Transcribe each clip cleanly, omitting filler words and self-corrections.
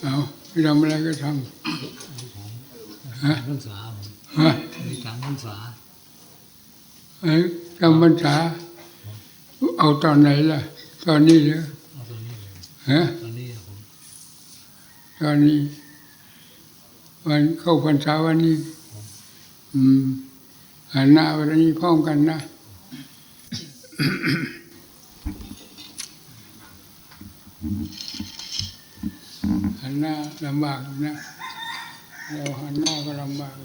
เอาทำอะไรก็ทำฮะพรรษาฮะมีการพรรษาจำพรรษาเอาตอนไหนล่ะตอนนี้เหรอเอาตอน ฮะตอนนี้วันเข้าพรรษาวันนี้หันหน้าวันนี้พร้อมกันนะหันหน้าลำบากนะเราหันหน้าก็ลำบาก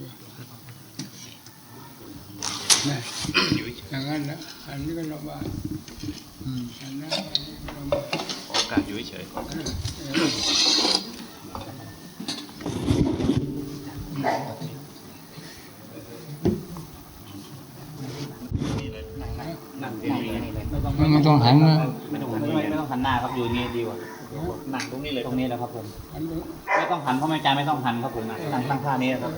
นะอย่างนั้นนะอันนี้ก็ลำบากหันหน้าอันนี้ก็ลำบากโอกาสอยู่เฉยไม่ต้องหันนะไม่ต้องหันหน้าครับอยู่นี่ดีกว่าหนังตรงนี้เลยตรงนี้แหละครับผมไม่ต้องหันเพราะอาจารย์ไม่ต้องหันครับผมตั้งท่านี้ครับ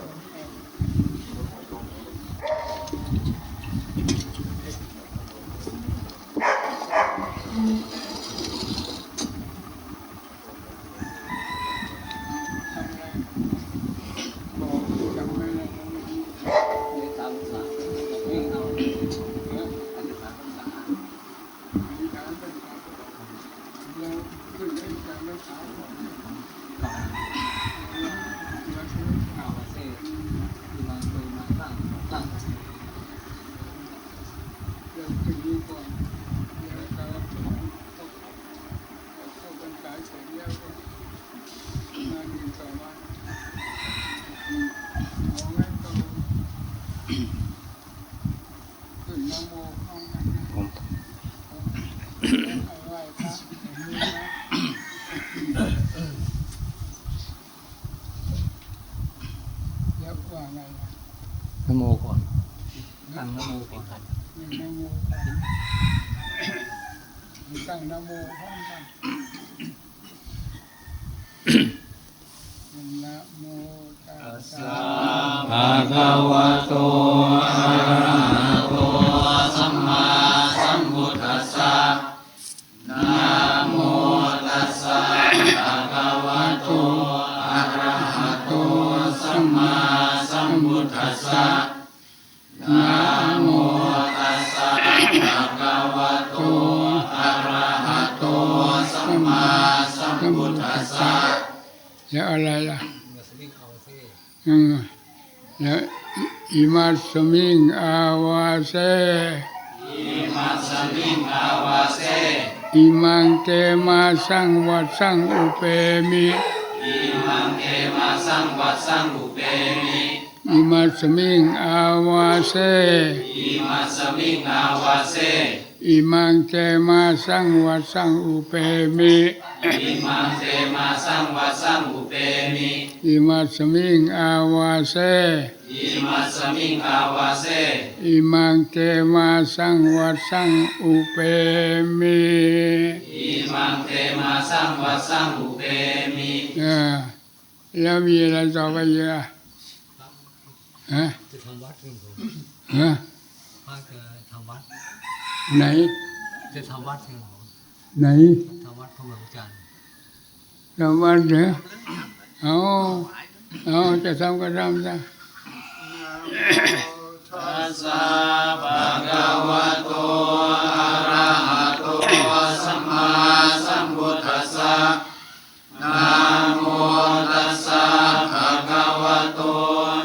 นะโมก่อนตั้งนะโมก่อนนะโมตั้งนะโมพร้อมกันนะโมตัสสะภะคะวะโตอะระหะโตสัมมาสัมพุทธัสสะนะโมตัสสะภะคะวะโตอะระหะโตสัมมาสัมพุทธัสสะนะโมตัสสะภะคะวะโตอะระหะโตสัมมาสัมพุทธัสสะแล้วอะไรล่ะแล้วอิมัสสมิงอาวาเสอิมัสสมิงอาวาเสอิมังเตมาสังวัดสังอุเปมิอิมังเตมาสังวัดสังอุเปมิอิมัสสมิงอาวาเสอิมัสสมิงอาวาเสอิมังเตมาสังวัดสังอุเปมิอิมังเตมาสังวัดสังอุเปมิอิมัสสมิงอาวาเสอิมัสสมิงอาวาเสอิมังเตมาสังวัดสังอุเปมิอิมังเตมาสังวัดสังอุเปมิแล้วมีอะไรต่อไปอีกอ่ะจะทำวัดครับผมพระจะทำวัดไหนจะทำวัดครับผมไหนทำวัดพระบรมจารย์ทำวัดเหรอเอาจะทำก็ทำจ้ะทัสสะภะคะวะโตอะระหะโตสัมมาสัมพุทธัสสะนะโมตัสสะภะคะวะโต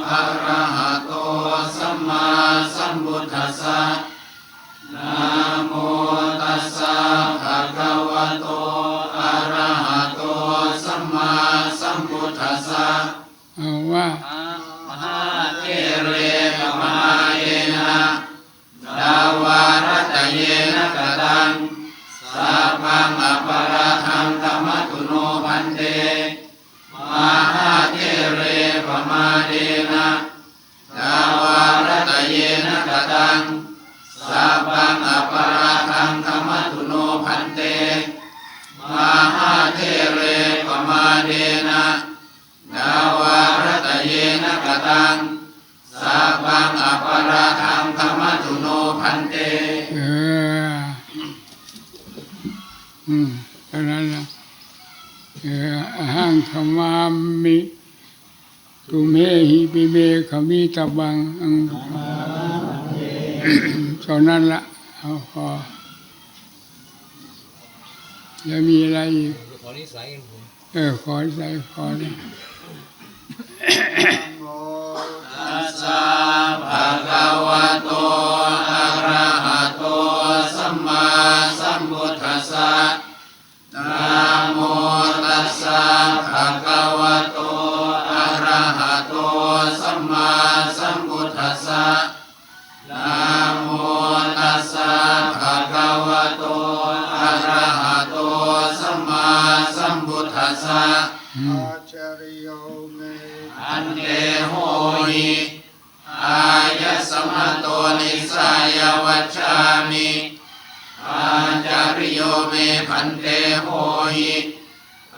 อะระหะโตสัมมาสัมพุทธัสสะนะโมตัสสะภะคะวะโตอะระหะโตสัมมาสัมพุทธัสสะว่ามหาเทเรปมาเยนะดาวารัตเยนะกตังสัพพังอปาราทังธรรมตุโนพันเตมหาเทเรปมาเดนะดาวารัตเยนะกตังสัพพังอปาราทังธรรมตุโนพันเตมหาเทเรปมาเดนะดาวารัตเยนะกตังสัพพังอปาราทังธรรมตุโนพันเตเท่านั้นนะอหังขมามิตุเมหิปิเมขมิตบังเท่านั้นละเอาพอแล้วมีอะไรอีก อนิสัยกันผม ขอใส่ขอนะ โมตัสสะภะคะวะโตอะระหะโตสัมมาสัมพุทธัสสะนะโมตัสสะภะคะวะโตอะระหะโตสัมมาสัมพุทธัสสะนะโมตัสสะภะคะวะโตอะระหะโตสัมมาสัมพุทธัสสะ อืม อันเตโหหิอายะสมะโตนิสายวัชชามิอาจาริโยเมพันเตโหหิ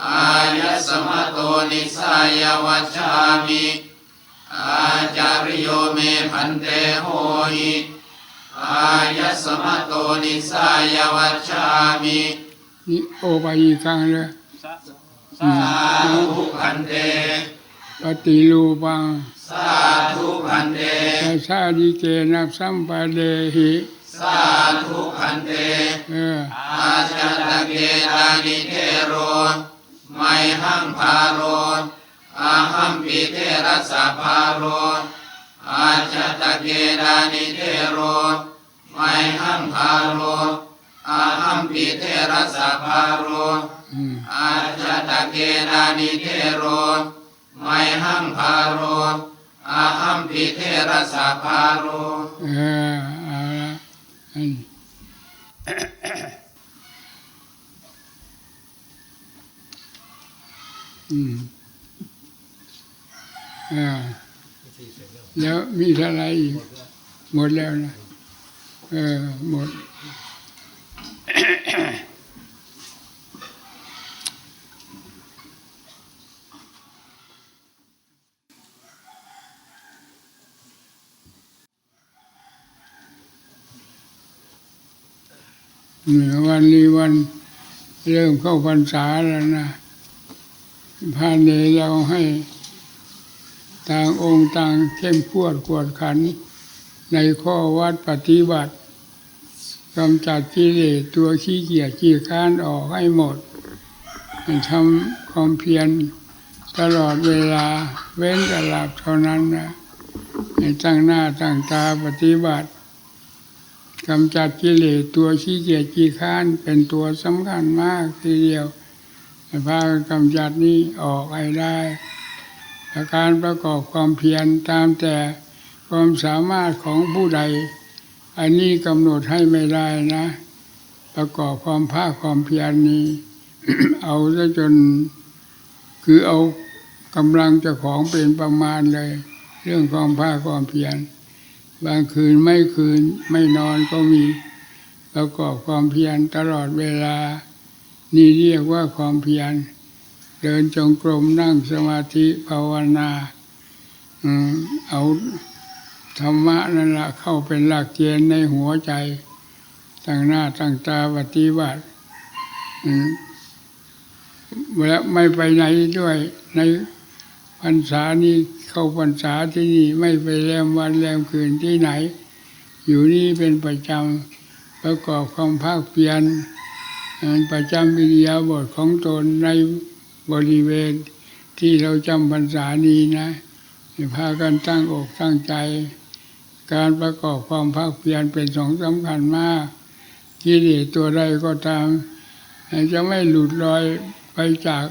อายะสมะโตนิสายวัชชามิอาจาริโยเมพันเตโหหิอายะสมะโตนิสายวัชชามิ นี่โอไปอีกครั้งเลย สาธุพันเต ปฏิรูปัง สาธุพันเต สัสสาดิเกนะสัมปะเดหิ สาธุพันเต อาชาตะเกตานิเทโรไมหังพาโรอาหัมปิเทรัสสะพาโรอาชาตะเกตานิเทโรไมหังพาโรอาหัมปิเทรัสสะพาโรอาชาตะเกตานิเทโรไมหังพาโรอาหัมปิเทรัสสะพาโร เอาละอันแล้วมีอะไรอีกหมดแล้วนะหมดวันนี้วันเริ่มเข้าพรรษาแล้วนะพระเนรเราให้ต่างองค์ต่างเข้มขวดกวดขันในข้อวัดปฏิบัติกำจัดกิเลสตัวขี้เกียจขี้ค้านออกให้หมดทำความเพียรตลอดเวลาเว้นแต่หลับเท่านั้นนะให้ตั้งหน้าตั้งตาปฏิบัติกำจัดกิเลสตัวขี้เกียจขี้ค้านเป็นตัวสำคัญมากทีเดียวพากันกำจัดนี้ออกให้ได้การประกอบความเพียรตามแต่ความสามารถของผู้ใดอันนี้กำหนดให้ไม่ได้นะประกอบความภาคความเพียรนี้ เอาซะจนคือเอากำลังเจ้าของเป็นประมาณเลยเรื่องความภาคความเพียรบางคืนไม่นอนก็มีประกอบความเพียรตลอดเวลานี่เรียกว่าความเพียรเดินจงกรมนั่งสมาธิภาวนาเอาธรรมะนั่นละเข้าเป็นหลักเกณฑ์ในหัวใจตั้งหน้าตั้งตาปฏิบัติและไม่ไปไหนด้วยในพรรษานี้เข้าพรรษาที่นี่ไม่ไปแรมวันแรมคืนที่ไหนอยู่นี่เป็นประจำประกอบความภาคเพียรประจำอิริยาบถของตนในบริเวณที่เราจำพรรษานี้นะพากันตั้งอกตั้งใจการประกอบความภาคเพียรเป็นของสำคัญมากกิเลสตัวใดก็ตามจะไม่หลุดลอยไปจาก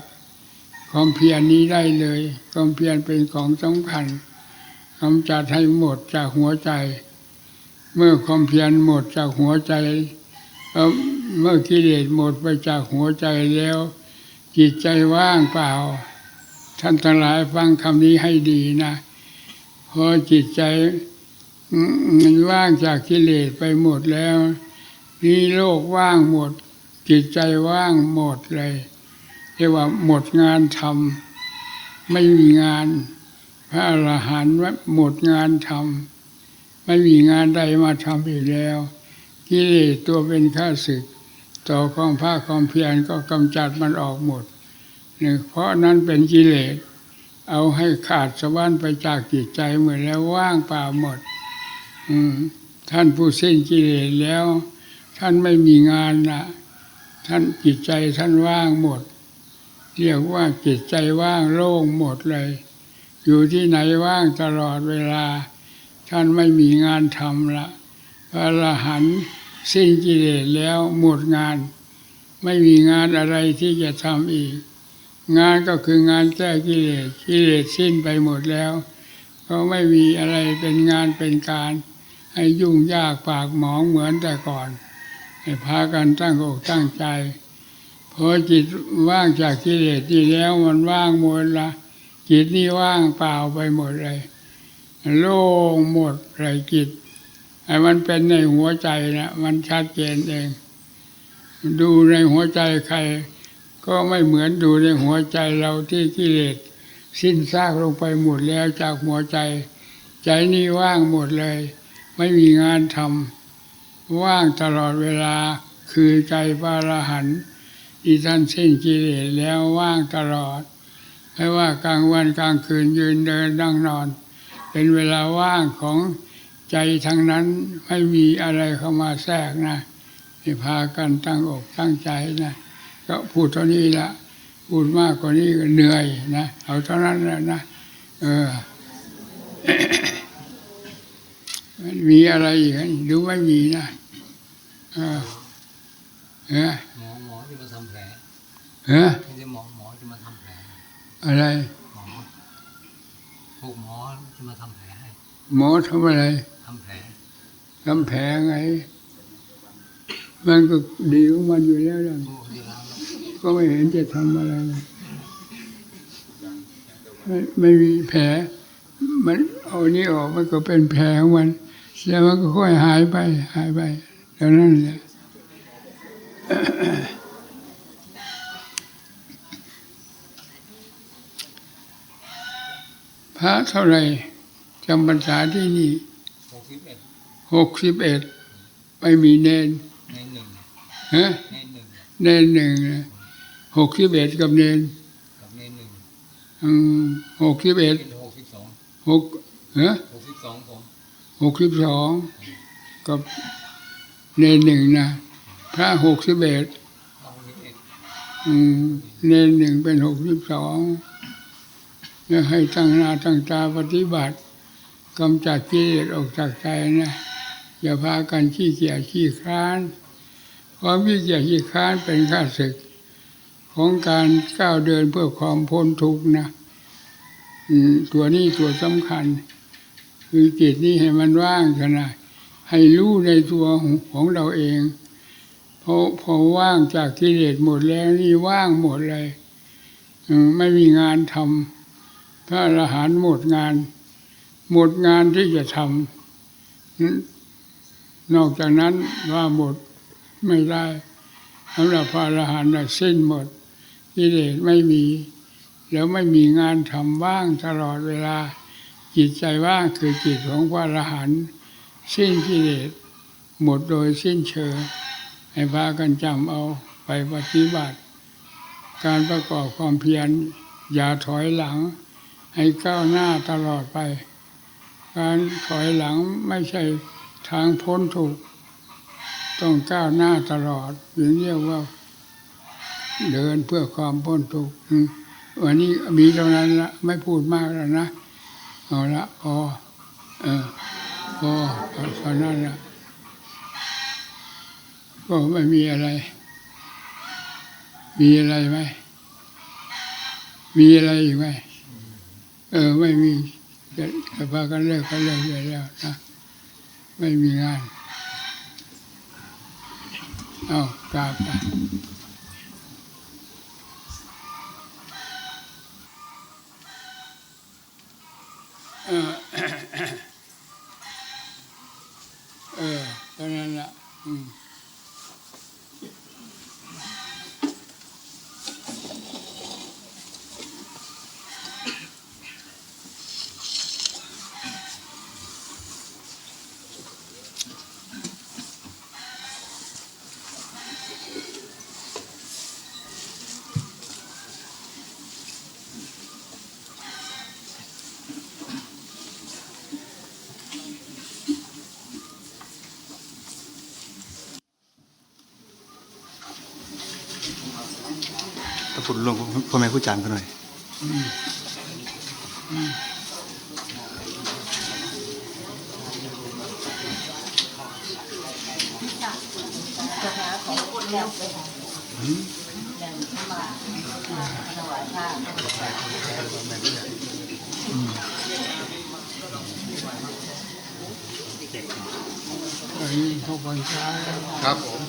ความเพียรนี้ได้เลยความเพียรเป็นของสำคัญกำจัดให้หมดจากหัวใจเมื่อความเพียรหมดจากหัวใจเมื่อกิเลสหมดไปจากหัวใจแล้วจิตใจว่างเปล่าท่านทั้งหลายฟังคำนี้ให้ดีนะพอจิตใจมันว่างจากกิเลสไปหมดแล้วนี่โลกว่างหมดจิตใจว่างหมดเลยเรียกว่าหมดงานทำไม่มีงานพระอรหันต์หมดงานทำไม่มีงานใดมาทำอีกแล้วกิเลสตัวเป็นข้าศึกต่อความภาคความเพียรก็กำจัดมันออกหมดเพราะนั้นเป็นกิเลสเอาให้ขาดสะบั้นไปจากจิตใจหมดแล้วว่างเปล่าหมดท่านผู้สิ้นกิเลสแล้วท่านไม่มีงานนะท่านจิตใจท่านว่างหมด เรียกว่าจิตใจว่างโล่งหมดเลย อยู่ที่ไหนว่างตลอดเวลาท่านไม่มีงานทำละพระอรหันต์สิ้นกิเลสแล้วหมดงาน ไม่มีงานอะไรที่จะทำอีก งานก็คืองานแก้กิเลสกิเลสสิ้นไปหมดแล้วก็ไม่มีอะไรเป็นงานเป็นการให้ยุ่งยากปากหมองเหมือนแต่ก่อนให้พากันตั้งอกตั้งใจพอจิตว่างจากกิเลสนี่แล้วมันว่างหมดละจิตนี่ว่างเปล่าไปหมดเลยโล่งหมดเลยจิตไอ้มันเป็นในหัวใจนะมันชัดเจนเองดูในหัวใจใครก็ไม่เหมือนดูในหัวใจเราที่กิเลสสิ้นซากลงไปหมดแล้วจากหัวใจใจนี่ว่างหมดเลยไม่มีงานทำว่างตลอดเวลาคือใจพระอรหันต์ที่ท่านสิ้นกิเลสแล้วว่างตลอดไม่ว่ากลางวันกลางคืนยืนเดินนั่งนอนเป็นเวลาว่างของใจทั้งนั้นไม่มีอะไรเข้ามาแทรกนะให้พากันตั้งอกตั้งใจนะก็พูดเท่านี้ละพูดมากกว่านี้ก็เหนื่อยนะเอาเท่านั้นแหละนะมันมีอะไรอีกดูไม่มีนะหมอจะมาทำแผลไม่ใช่หมอจะมาทำแผลอะไรพวกหมอจะมาทำแผลให้หมอทำอะไรทำแผลไงมันก็ดีของมันอยู่แล้วนะก็ไม่เห็นจะทำอะไรไม่มีแผลมันเอานี้ออกมันก็เป็นแผลของมันแล้วมันก็ค่อยหายไปแล้วนั่นแหละพระเท่าไหร่จำพรรษาที่นี่61ไม่มีเนนเนนหนึ่ง61กับเนน6162กับเนนหนึ่งนะพระ61เนนหนึ่งเป็น62แล้วให้ตั้งหน้าตั้งตาปฏิบัติกำจัดกิเลสออกจากใจนะอย่าพากันขี้เกียจขี้คร้านความขี้เกียจขี้คร้านเป็นข้าศึกของการก้าวเดินเพื่อความพ้นทุกข์นะตัวนี้ตัวสำคัญคือจิตนี้ให้มันว่างขนาดให้รู้ในตัวของเราเองพอว่างจากกิเลสหมดแล้วนี่ว่างหมดเลยไม่มีงานทำพระอรหันต์หมดงานที่จะทำนอกจากนั้นว่าหมดไม่ได้สำหรับพระอรหันต์สิ้นหมดกิเลสไม่มีแล้วไม่มีงานทำว่างตลอดเวลาจิตใจว่างคือจิตของพระอรหันต์สิ้นกิเลสหมดโดยสิ้นเชิงให้พากันจำเอาไปปฏิบัติการประกอบความเพียรอย่าถอยหลังให้ก้าวหน้าตลอดไปการถอยหลังไม่ใช่ทางพ้นทุกข์ต้องก้าวหน้าตลอดหรือเรียกว่าเดินเพื่อความพ้นทุกข์วันนี้มีเท่านั้นละไม่พูดมากแล้วนะเอาละพอเท่านั้นละก็ไม่มีอะไรมีอะไรไหมมีอะไรอีกไหมไม่มีจะพากันเลิกแล้วนะไม่มีงานเอากราบไปเท่านั้นละ ถ้าพูดลงพ่อแม่ผู้จำกันหน่อย จะหาของคนแนวไปหาแบ่งเข้ามาถวายผ้า อันนี้เข้าพรรษาแล้ว ครับผม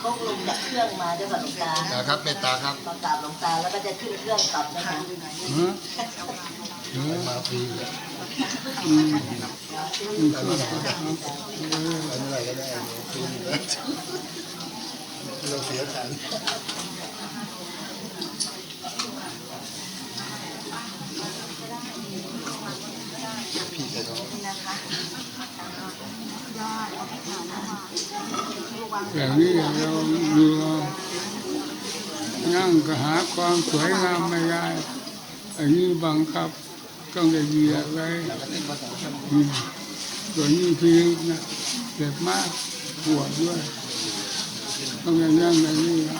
เขาลงจากเครื่องมาด้วยกับหลวงตา นะครับเมตตาครับ มากราบหลวงตาแล้วก็จะขึ้นเครื่องกลับนะคะ ฮะ มาฟรี เราเสียฐานพี่จะท้อง อย่างนี้เราดูนั่งก็หาความสวยงามไม่ได้อันนี้บังคับต้องได้เหยียดไว้ส่วนนี้คือนะเจ็บมากปวดด้วยต้องอย่างนั้นอย่างนี้นะ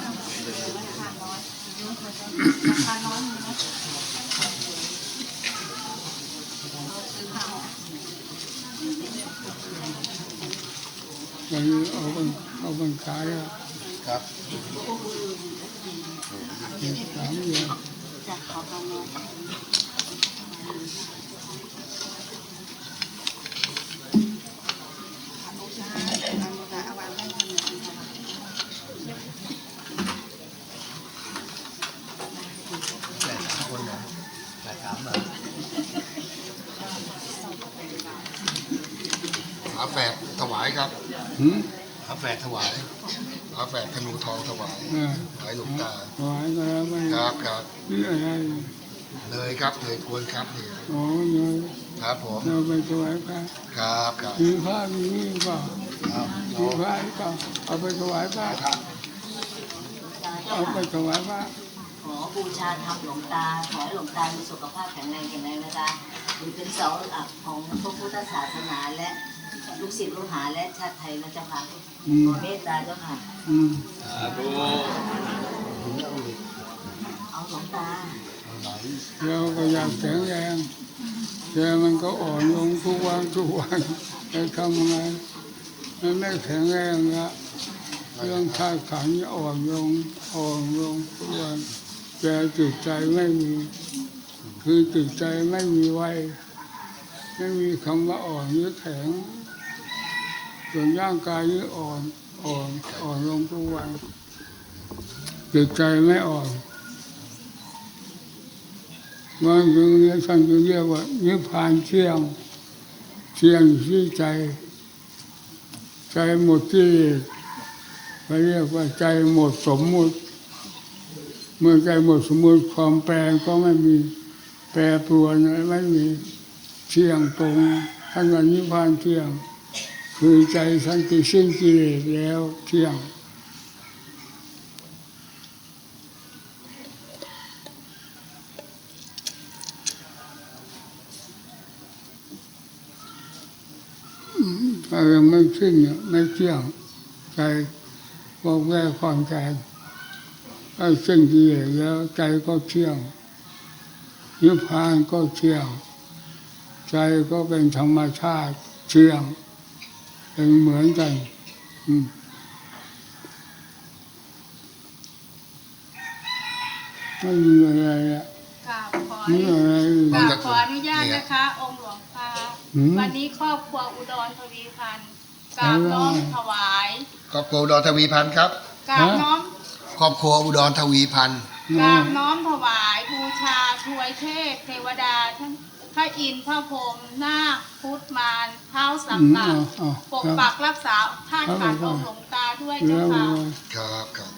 อย่างนี้เอาบังขายอ่ะ ครับ 3 เดือน จะขอพรน้อย คนเหรอแต่ถามมาหาแฝดถวายครับ หืม หาแฝดถวายหาแฝดธนูทองถวาย ถวายหลวงตา ถวายก็แล้วไม่ ครับครับ นี่อะไร เลยครับเลยควรครับนี่ อ๋อเงิน ครับผม เราไปถวายพระ ครับครับ มีพระมีนี่เปล่า ครับ มีพระหรือเปล่าเอาไปถวายพระ ครับ เอาไปถวายพระ ขอบูชาธรรมหลวงตา ขอให้หลวงตามีสุขภาพแข็งแรงนะคะถือเป็นเสาหลักของพระพุทธศาสนาและลูกศิษย์ลูกหาและชาติไทยนะเจ้าค่ะขอเมตตาเจ้าค่ะ อืม เอาหลวงตา เราก็อยากแข็งแรงแต่มันก็อ่อนลงทุกวันจะทำไงมันไม่แข็งแรงละเรื่องธาตุขันธ์อ่อนลงทุกวันแต่จิตใจไม่มี คือจิตใจไม่มีไว้ไม่มีคำว่าอ่อนหรือแข็งส่วนร่างกายนี่อ่อนลงทุกวันจิตใจไม่อ่อนมันจึงเรียกท่านจึงเรียกว่านิพพานเที่ยงอยู่ที่ใจหมดกิเลสเขาเรียกว่าใจหมดสมมุติเมื่อใจหมดสมมุติความแปลงก็ไม่มีแปรปรวนอะไรไม่มีเที่ยงตรงท่านว่านิพพานเที่ยงคือใจสันติสิ้นกิเลสแล้วเที่ยงถ้ายังไม่สิ้นเนี่ยไม่เที่ยงใจบอกแว่ความใจถ้าสิ้นกิเลสแล้วใจก็เที่ยงนิพพานก็เที่ยงใจก็เป็นธรรมชาติเที่ยงเป็นเหมือนกันไม่มีอะไรอ่ะ กราบขอ มีอะไรอีก กราบขออนุญาตนะคะ องค์หลวงตา อืม วันนี้ครอบครัวอุดรทวีพันธ์กราบน้อมถวาย ครอบครัวอุดรทวีพันธ์ครับ กราบน้อม ครอบครัวอุดรทวีพันธ์ กราบน้อมถวายบูชาทวยเทพเทวดาทั้งพระอินทร์พระพรหมนาคพุทธมารเท้าสักกะปกปักรักษาท่านขันองค์หลวงตาด้วยเจ้า แล้ว ค่ะ ครับครับ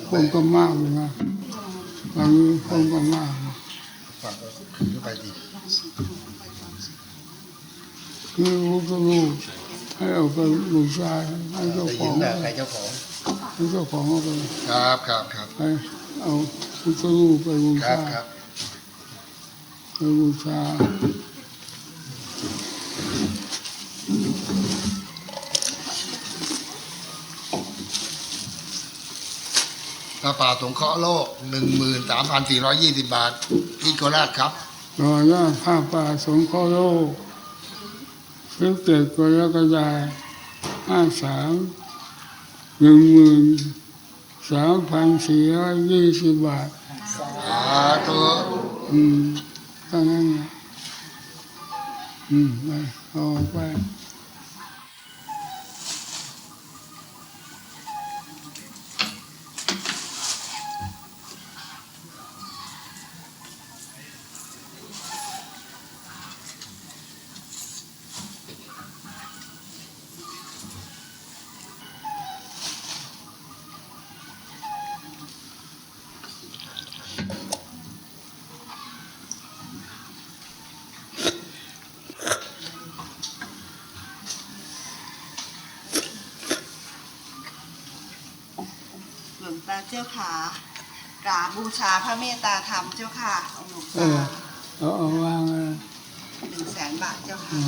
คนก็มากเลยนะตอนนี้คนก็มาก ไปดิ ไม่รู้ก็รู้ให้เอาไปบูชาให้เจ้า จะ ข ยิ อง นแบบใครเจ้าของ ให้เจ้าของเอาไป ครับครับครับ ไปเอาพุทธรูปไปบู ครับ ชา ครับ ไปบูชา พระป่าสงเคราะห์โลก 13,420 บาทที่โคราชครับ รอหน้าผ้าป่าสงเคราะห์โลก17 กรกฎาคม 53 13,420 บาท สาธุ เท่านั้นนะไปเอาไป หลวงตาเจ้าขากราบบูชาพระเมตตาธรรมเจ้าค่ะองค์หลวง เอ ตา เอาวางเลย 100,000 บาทเจ้าค่ะ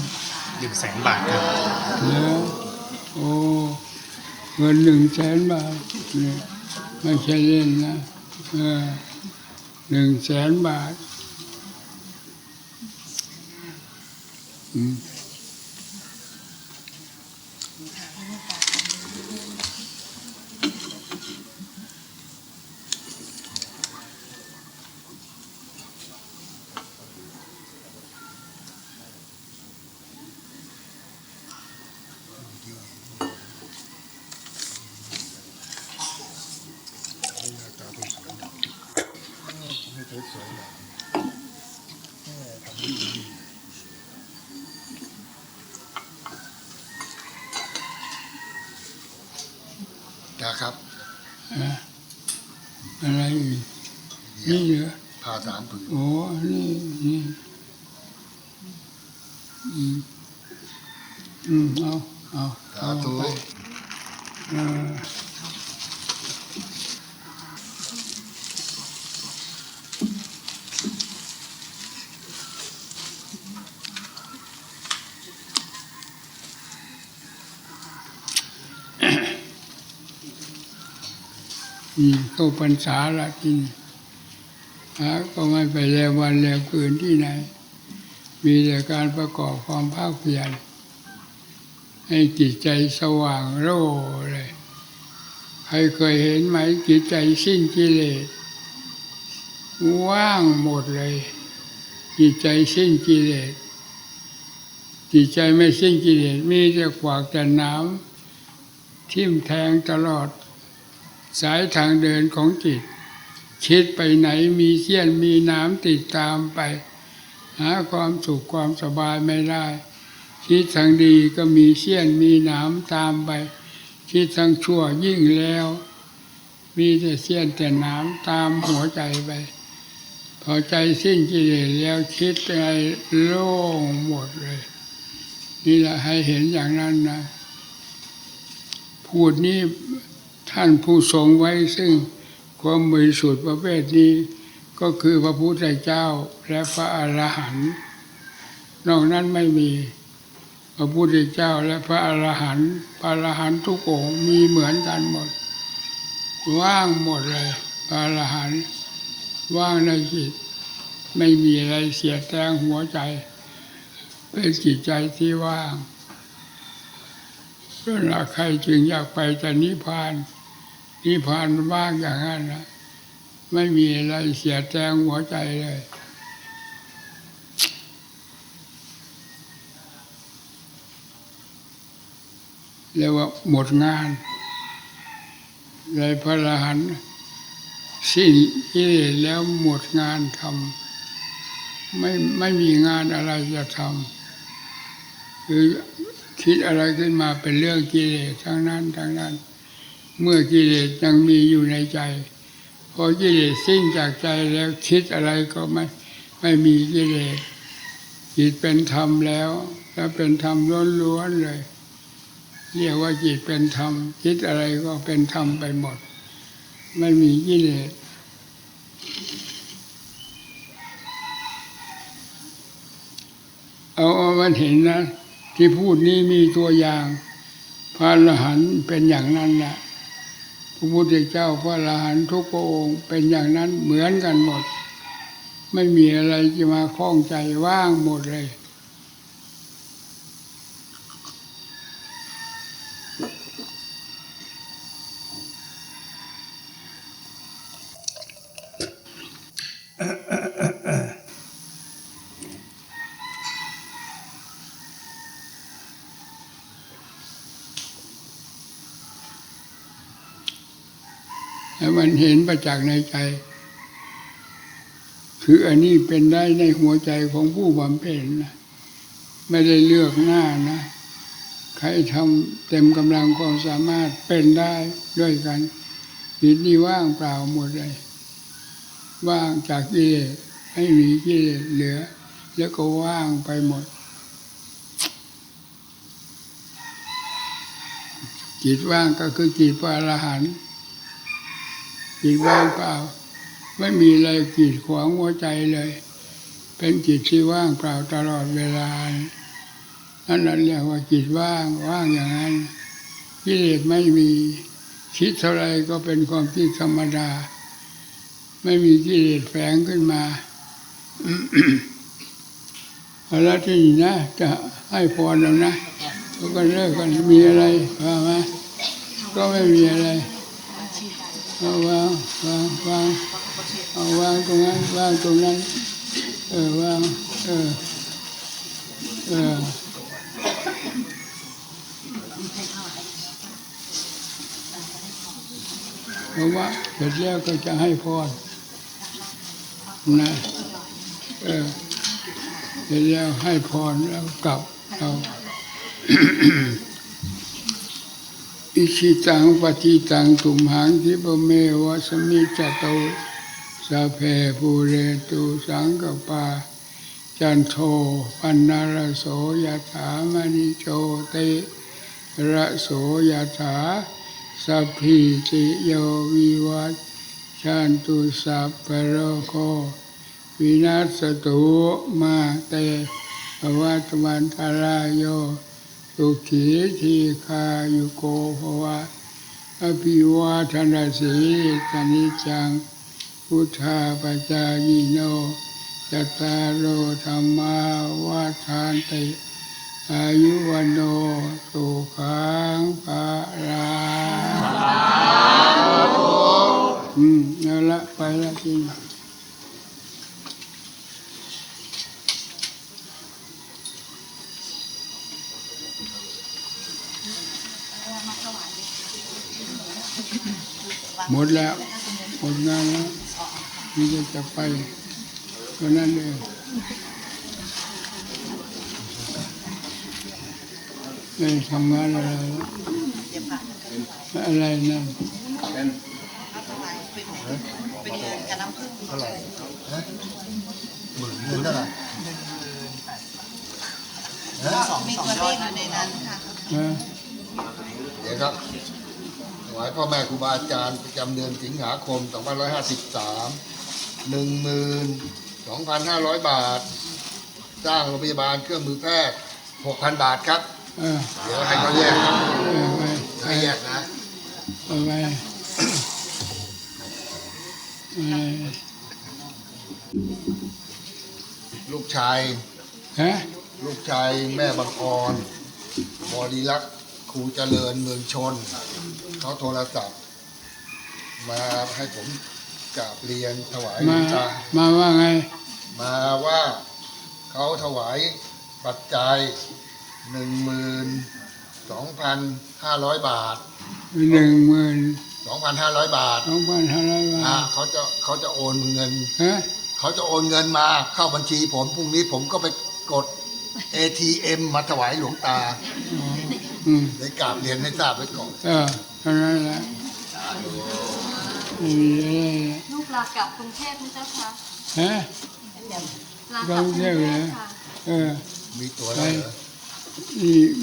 100,000 บาทครับ แล้วโอ้เงิน100,000 บาทเนี่ยไม่ใช่เล่นนะ100,000 บาทนะครับ อะไรอีกนี่เหรอ ผ่า3 ผืน โอ้นี่เอา สาธุ ไปเข้าพรรษาละที่นี่ก็ไม่ไปแลวันแลคืนที่ไหน มีแต่การประกอบความภาคเพียรให้จิตใจสว่างโร่เลย ใครเคยเห็นไหมจิตใจสิ้นกิเลสว่างหมดเลย จิตใจสิ้นกิเลสจิตใจไม่สิ้นกิเลสมีแต่ขวากแต่น้ำทิ่มแทงตลอดสายทางเดินของจิตคิดไปไหนมีเสี้ยนมีน้ำติดตามไปหาความสุขความสบายไม่ได้คิดทางดีก็มีเสี้ยนมีน้ำตามไปคิดทางชั่วยิ่งแล้วมีแต่เสี้ยนแต่น้ำตามหัวใจไปพอใจสิ้นกิเลสแล้วคิดอะไรโล่งหมดเลยนี่แหละให้เห็นอย่างนั้นนะพูดนี้ท่านผู้ทรงไว้ซึ่งความบริสุทธิ์ประเภทนี้ก็คือพระพุทธเจ้าและพระอรหันต์นอกนั้นไม่มีพระพุทธเจ้าและพระอรหันต์พระอรหันต์ทุกองค์มีเหมือนกันหมดว่างหมดเลยพระอรหันต์ว่างในจิตไม่มีอะไรเสียแทงหัวใจเป็นจิตใจที่ว่างเรื่องใครจึงอยากไปแต่นิพพานนิพพานมันว่างอย่างนั้นนะไม่มีอะไรเสียแทงหัวใจเลยเรียกว่าหมดงานเลยพระอรหันต์สิ้นกิเลสแล้วหมดงานทำไม่มีงานอะไรจะทำคือคิดอะไรขึ้นมาเป็นเรื่องกิเลสทั้งนั้นเมื่อกิเลสยังมีอยู่ในใจพอกิเลสสิ้นจากใจแล้วคิดอะไรก็ ไม่มีกิเลสจิตเป็นธรรมแล้วเป็นธรรมล้วนๆเลยเรียกว่าจิตเป็นธรรมคิดอะไรก็เป็นธรรมไปหมดไม่มีกิเลสเอามันเห็นนะที่พูดนี้มีตัวอย่างพระอรหันต์เป็นอย่างนั้นแหละพระพุทธเจ้าพระอรหันต์ทุกพระองค์เป็นอย่างนั้นเหมือนกันหมดไม่มีอะไรจะมาคล้องใจว่างหมดเลยให้มันเห็นประจักษ์ในใจคืออันนี้เป็นได้ในหัวใจของผู้บำเพ็ญนะไม่ได้เลือกหน้านะใครทำเต็มกำลังความสามารถเป็นได้ด้วยกันจิตนี้ว่างเปล่าหมดเลยว่างจากกิเลสไม่มีกิเลสเหลือแล้วก็ว่างไปหมดจิตว่างก็คือจิตพระอรหันต์จิตว่างเปล่าไม่มีอะไรกีดขวางหัวใจเลยเป็นจิตที่ว่างเปล่าตลอดเวลานั่นเรียกว่าจิตว่างอย่างนั้นกิเลสไม่มีคิดเท่าไรก็เป็นความคิดธรรมดาไม่มีกิเลสแฝงขึ้นมา เอาละที่นี่นะจะให้พรแล้วนะก็เลิกกันมีอะไรว่ามาก็ไม่มีอะไรเอาวางเอาวางตรงนั้นวางตรงนั้นวางเพราะว่าเสร็จแล้วก็จะให้พรนะเสร็จแล้วให้พรแล้วกลับเอา อิชิตังปฏิตังตุมหังทิปเมวะสมิจจโตสัพเพภูเรตุสังกปาจันโทปันนารโสยถามณิโชติระโสยถาสัพพิติโยวิวัชชันตุสัพพะโรโควินัสตุมาเตภวัตวันตรายโยสุขีทีคายุโกภวะอภิวาทนาสีสนิจังพุทธาปัจจายโนจัตตารโอธรรมาวาทานติอายุวันโนสุขังภะลังเอาละไปละทีหมดแล้วหมดงานแล้วนี่จะไปก็นั่นเองไม่ทำงานอะไรนั่นเป็นเงินกับน้ำผึ้งเท่าไหร่เงินเท่าไหร่มีตัวเลขอยู่ในนั้นค่ะเดี๋ยวครับถวายพ่อแม่ครูบาอาจารย์ประจำเดือนสิงหาคม 2553 12,500 บาทสร้างโรงพยาบาลเครื่องมือแพทย์ 6,000 บาทครับเดี๋ยวให้เขาแยกครับให้แยกนะลูกชายแม่บังออนบริลักษ์ครูเจริญเมืองชนเขาโทรศัพท์มาให้ผมกราบเรียนถวายหลวงตามาว่าไงมาว่าเขาถวายปัจจัย 12,500 บาท 12,500 บาทเขาจะโอนเงินเขาจะโอนเงินมาเข้าบัญชีผมพรุ่งนี้ผมก็ไปกด ATM มาถวายหลวงตาได้กราบเรียนให้ทราบไว้ก่อนเท่านั้นแหละลูกลากลับกรุงเทพนะเจ้าค่ะ เขาเที่ยวเลย มีตัวแล้วเหรอ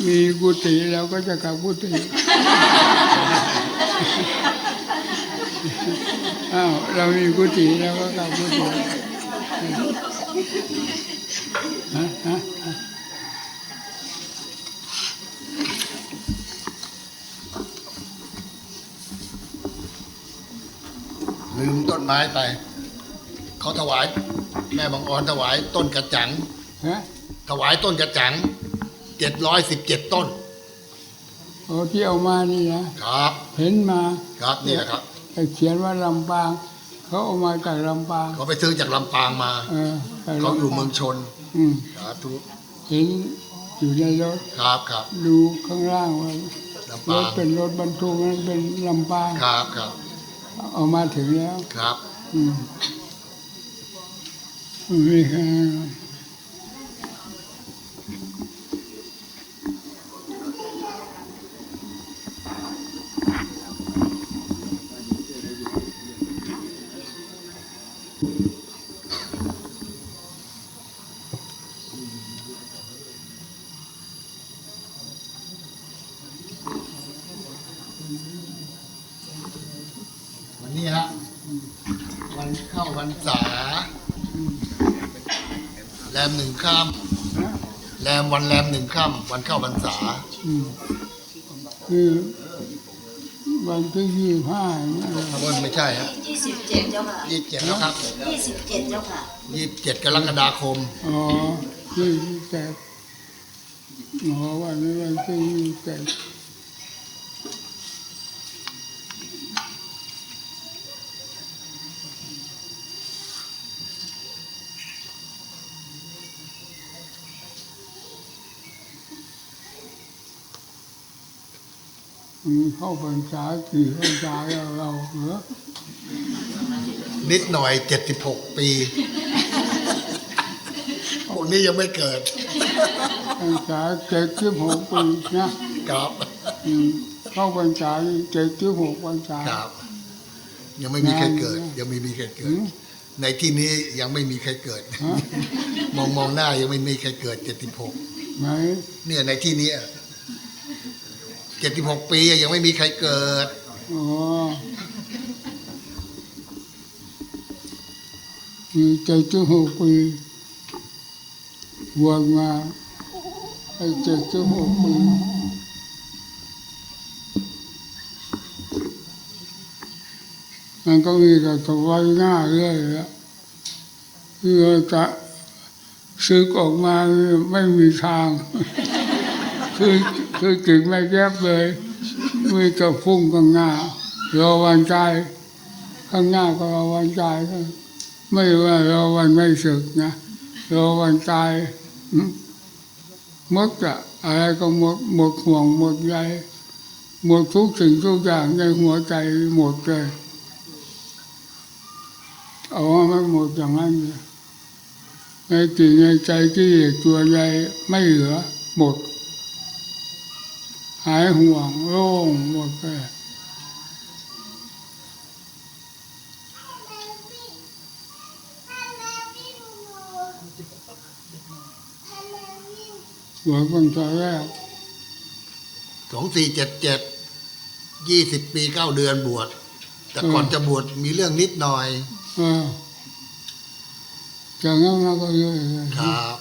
มีกุฏิเราก็จะกลับกุฏิอ้าวเรามีกุฏิเราก็กลับกุฏิฮะลืมต้นไม้ไป เขาถวาย แม่บางออนถวายต้นกระจัง ฮะ ถวายต้นกระจัง717 ต้น โอ้ที่เอามานี่นะครับ เห็นมา ครับนี่แหละครับ แต่เขียนว่าลำปางเขาเอามาจากลำปาง เขาไปซื้อจากลำปางมา จาก เขา ลำปง อยู่เมืองชน อืม สาธุ เห็นอยู่ในรถ ครับครับ ดูข้างล่างว่า ลำ ร ปา ถ ง เป็นรถบรรทุกนั้นเป็นลำปาง ครับครับ เอามาถึงแล้ว ครับ ไม่ค่ะ วันนี้ฮะวันเข้าพรรษาแรมหนึ่งค่ำแรมวันแรมหนึ่งค่ำวันเข้าพรรษา คือวันที่วันไม่ใช่ฮะ 27เจ้าค่ะ 27แล้วครับ 27เจ้าค่ะ 27 กรกฎาคม อ๋อ28อ๋อวันนี้วันที่28เข้าพรรษากี่พรรษาแล้วเราเหรอ นิดหน่อย76 ปีพวกนี้ยังไม่เกิด พรรษา76 ปีนะครับ เข้าพรรษา76 พรรษา ครับ ยังไม่มีใครเกิด ยังไม่มีใครเกิด ในที่นี้ยังไม่มีใครเกิด มองหน้ายังไม่มีใครเกิด76 ไหน เนี่ยในที่นี้76 ปียังไม่มีใครเกิด อ๋อมี76 ปีบวชมา76 ปีมันก็มีแต่ถวายหน้าเรื่อยแล้วคือจะซึกออกมาไม่มีทาง คือจิตไม่แยบเลยมีแต่ฟุ้งข้างหน้ารอวันใจข้างหน้าก็รอวันใจไม่ว่ารอวันไม่สึกนะรอวันตายหมดจะอะไรก็หมดห่วงหมดใยหมดทุกสิ่งทุกอย่างในหัวใจหมดเลยเอาไม่หมดอย่างนั้นในจิตในใจที่ตัวใหญ่ไม่เหลือหมดหายห่วงโล่งหมดเลยบวชเป็นตอนแรก 2477 20 ปี 9 เดือนบวชแต่ก่อนจะบวชมีเรื่องนิดหน่อย จากนั้นมาก็เยอะเลย ครับ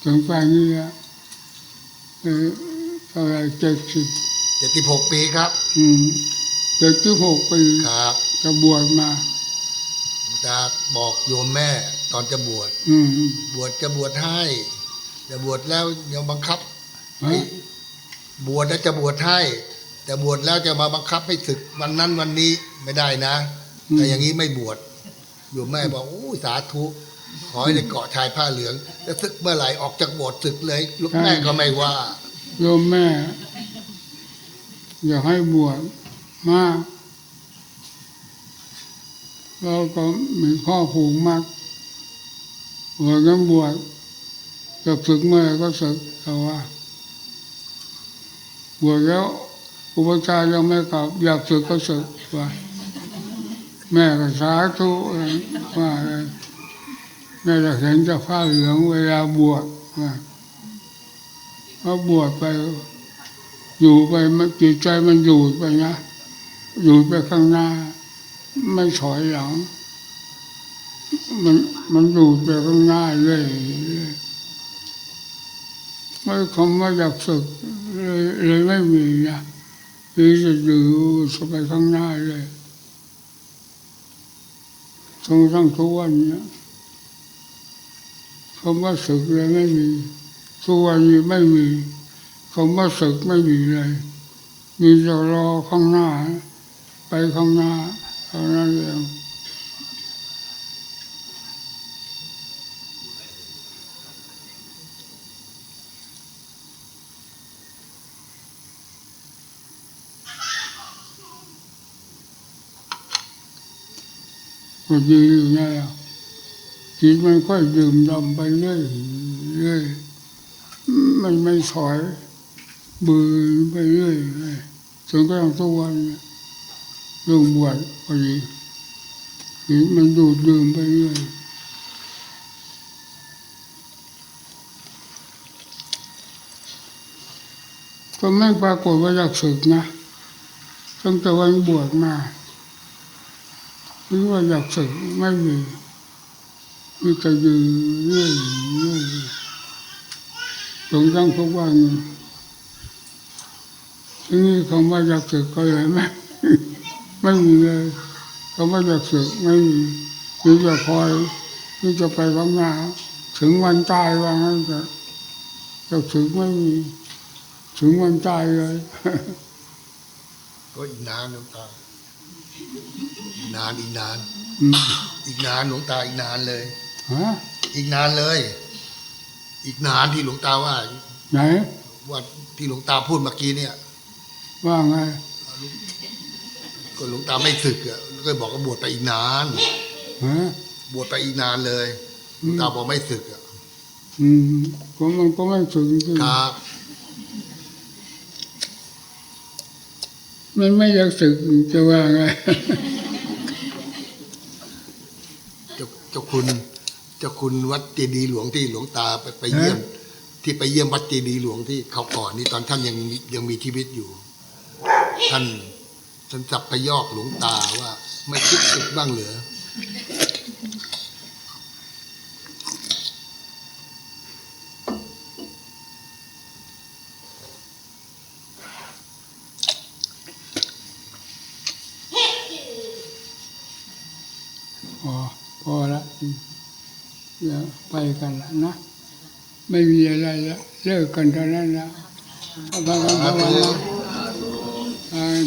ถึงไปนี่ละอะไร76 ปีครับ 76 ปี ครับ จะบวชมา จะบอกโยมแม่ตอนจะบวชจะบวชให้จะบวชแล้วยังบังคับให้บวชแล้วจะบวชให้แต่บวชแล้วจะมาบังคับให้ศึกวันนั้นวันนี้ไม่ได้นะแต่อย่างนี้ไม่บวชโยมแม่บอกโอ้สาธุขอให้ได้เกาะชายผ้าเหลืองจะศึกเมื่อไหร่ออกจากโบสถ์ศึกเลยลูกแม่ก็ไม่ว่า โยมแม่อยากให้บวชมากเราก็มีข้อผูกมากบวชก็บวชจะศึกเมื่อไหร่ก็ศึกแต่ว่าบวชแล้วอุปชายังไม่กลับอยากศึกก็ศึกว่าแม่ก็สาธุว่า น่าจะเห็นแต่ผ้าเหลืองเวลาบวชพอบวชไปอยู่ไปมันจิตใจมันอยู่ไปนะอยู่ไปข้างหน้าไม่ถอยหลังมันอยู่ไปข้างหน้าเลยไม่คำว่าอยากศึกเลยไม่มีนะคือจะอยู่ไปข้างหน้าเลยทั้งทุกวันนี้คำว่าศึกเลยไม่มีทุกวันนี้ไม่มีคำว่าศึกไม่มีเลยมีแต่รอข้างหน้าไปข้างหน้าเท่านั้นเองก็ดีอยู่ไงจิตมันค่อยดื่มดำไปเรื่อยมันไม่ถอยบืนไปเรื่อยจนกระทั่งทุกวันเรื่องบวชพอดีจิตมันดูดดื่มไปเรื่อยก็ไม่ปรากฏว่าอยากศึกนะตั้งแต่วันบวชมาหรือว่าอยากศึกไม่มีแต่ยืนเรื่อยจนกระทั่งทุกวันทีนี้คำว่าอยากศึกก็เลยไม่มีเลยคำว่าอยากศึกไม่มีจะคอยที่จะไปข้างหน้าถึงวันตายว่างั้นจะอยากศึกไม่มีถึงวันตายเลยก็อีกนานหลวงตาอีกนานอีกนานหลวงตาอีกนานเลยอีกนานเลยอีกนานที่หลวงตาว่าไหนว่าที่หลวงตาพูดเมื่อกี้เนี่ยว่าไงก็หลวงตาไม่ศึกอ่ะก็บอกว่าบวชไปอีกนานบวชไปอีกนานเลยหลวงตาบอกไม่ศึกอ่ะมันก็ไม่ศึกจริงครับมันไม่อยากศึกจะว่าไงเจ้าคุณวัดเจดีย์หลวงที่หลวงตาไปเยี่ยมที่ไปเยี่ยมวัดเจดีย์หลวงที่เขาก่อนนี่ตอนท่านยังมีชีวิตอยู่ท่านจับไปยอกหลวงตาว่าไม่คิดศึกบ้างเหรอพอละอย่าไปกันละนะไม่มีอะไรละเลิกกันเท่านั้นละ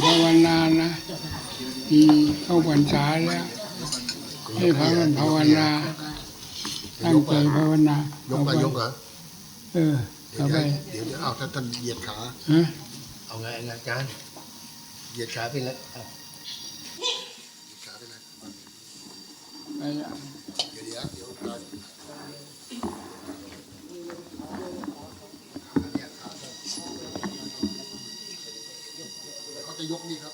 ภาวนานะเข้าพรรษาแล้วให้พากันภาวนาตั้งใจภาวนายกเหรอเอาไปเดี๋ยวเอาท่านเหยียดขาเอาไงอาจารย์เหยียดขาไปแล้วขาไปเลยไปเดี๋ยวเขาจะยกนี่ครับ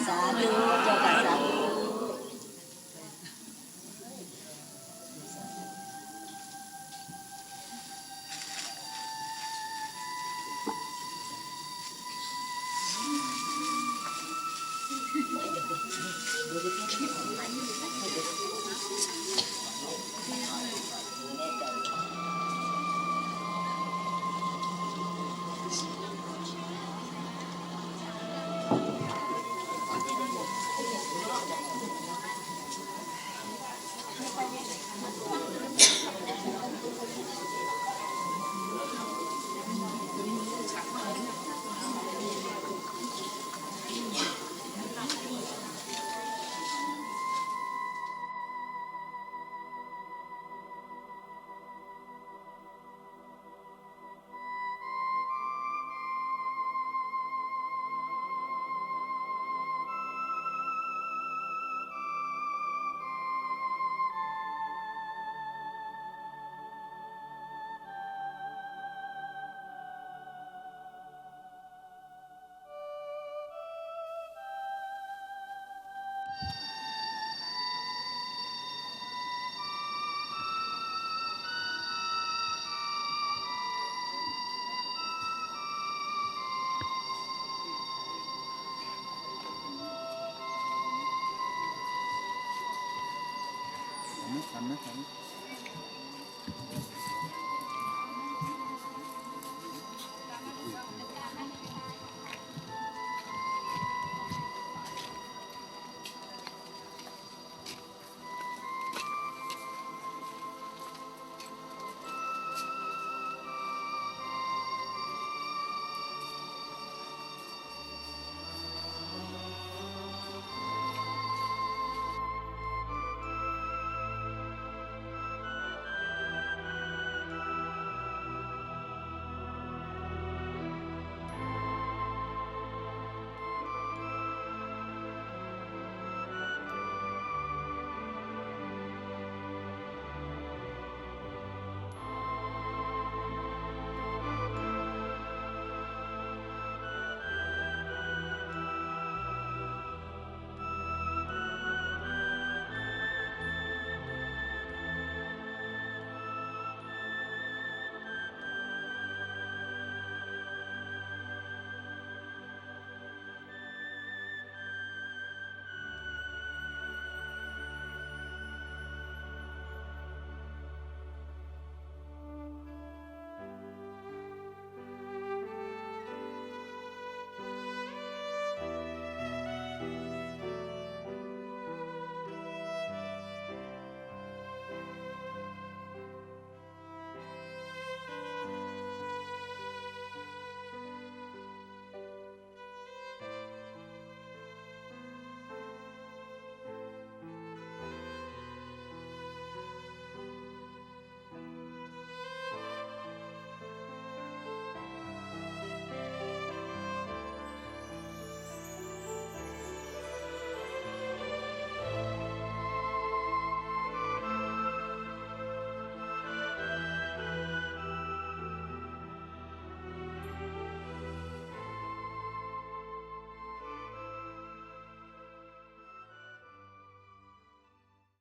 สาธุเจ้าค่ะสาธุ ขันไหม